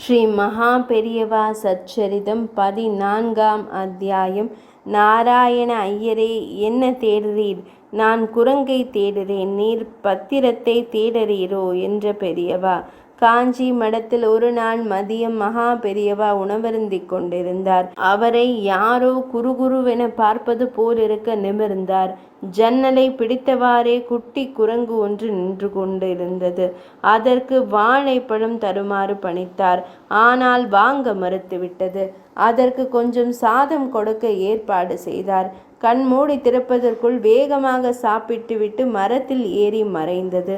ஸ்ரீ மகா பெரியவா சச்சரிதம் 14ஆம் அத்தியாயம். நாராயண ஐயரே, என்ன தேடுறீர்? நான் குரங்கை தேடுறேன், நீர் பத்திரத்தை தேடுறீரோ என்ற பெரியவா. காஞ்சி மடத்தில் ஒரு நாள் மதியம் மகா பெரியவா உணவருந்திக் கொண்டிருந்தார். அவரை யாரோ குறுகுருவென பார்ப்பது போலிருக்க நிமிர்ந்தார். ஜன்னலை பிடித்தவாறே குட்டி குரங்கு ஒன்று நின்று கொண்டிருந்தது. அதற்கு வாழைப்பழம் தருமாறு பணித்தார். ஆனால் வாங்க மறுத்துவிட்டது. அதற்கு கொஞ்சம் சாதம் கொடுக்க ஏற்பாடு செய்தார். கண் மூடி திறப்பதற்குள் வேகமாக சாப்பிட்டுவிட்டு மரத்தில் ஏறி மறைந்தது.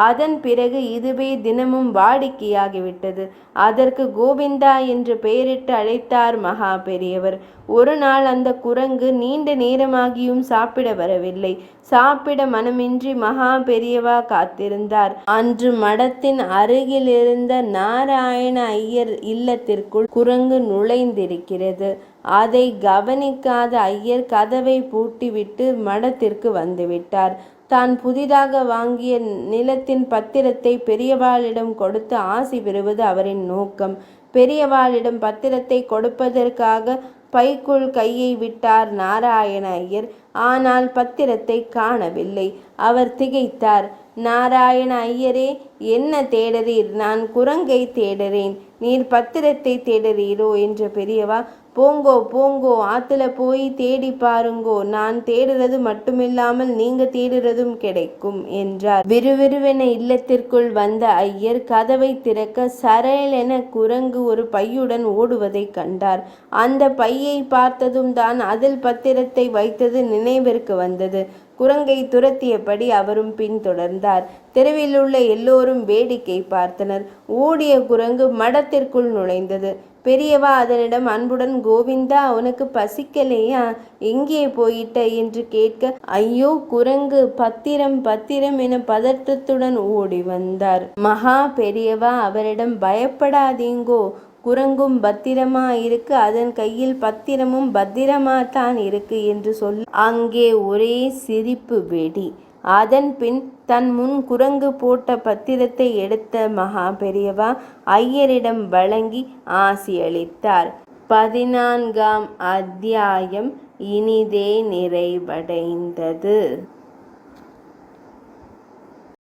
அதன் பிறகு இதுவே தினமும் வாடிக்கையாகிவிட்டது. அதற்கு கோவிந்தா என்று பெயரிட்டு அழைத்தார் மகா பெரியவர். ஒரு நாள் அந்த குரங்கு நீண்ட நேரமாகியும் சாப்பிட வரவில்லை. சாப்பிட மனமின்றி மகா பெரியவா காத்திருந்தார். அன்று மடத்தின் அருகிலிருந்த நாராயண ஐயர் இல்லத்திற்குள் குரங்கு நுழைந்திருக்கிறது. அதை கவனிக்காத ஐயர் கதவை பூட்டிவிட்டு மடத்திற்கு வந்துவிட்டார். தான் புதிதாக வாங்கிய நிலத்தின் பத்திரத்தை பெரியவாளிடம் கொடுத்து ஆசி பெறுவது அவரின் நோக்கம். பெரியவாளிடம் பத்திரத்தை கொடுப்பதற்காக பைக்குள் கையை விட்டார் நாராயண ஐயர். ஆனால் பத்திரத்தை காணவில்லை. அவர் திகைத்தார். நாராயண ஐயரே, என்ன தேடுறீர்? நான் குரங்கை தேடுறேன், நீர் பத்திரத்தை தேடுறீரோ என்ற பெரியவா. போங்கோ போங்கோ, ஆத்துல போய் தேடி பாருங்கோ. நான் தேடுறது மட்டுமில்லாமல் நீங்க தேடுறதும் கிடைக்கும் என்றார். விறுவிறுவென இல்லத்திற்குள் வந்த ஐயர் கதவை திறக்க சரளென குரங்கு ஒரு பையுடன் ஓடுவதை கண்டார். அந்த பையை பார்த்ததும் தான் அதில் பத்திரத்தை வைத்தது நினைவிற்கு வந்தது. குரங்கை துரத்தியபடி அவரும் பின்தொடர்ந்தார். தெருவில் உள்ள எல்லோரும் வேடிக்கை பார்த்தனர். ஓடிய குரங்கு மடத்திற்குள் நுழைந்தது. பெரியவா அதனிடம் அன்புடன், கோவிந்தா, உனக்கு பசிக்கலையா? எங்கே போயிட்ட என்று கேட்க, ஐயோ குரங்கு, பத்திரம் பத்திரம் என பதற்றத்துடன் ஓடி வந்தார். மகா பெரியவா அவரிடம், பயப்படாதீங்கோ, குரங்கும் பத்திரமா இருக்கு, அதன் கையில் பத்திரமும் பத்திரமா தான் இருக்கு என்று சொல்ல அங்கே ஒரே சிரிப்பு வெடி. அதன் பின் தன் முன் குரங்கு போட்ட பத்திரத்தை எடுத்த மகா பெரியவா ஐயரிடம் வழங்கி ஆசியளித்தார். 14ஆம் அத்தியாயம் இனிதே நிறைவடைந்தது.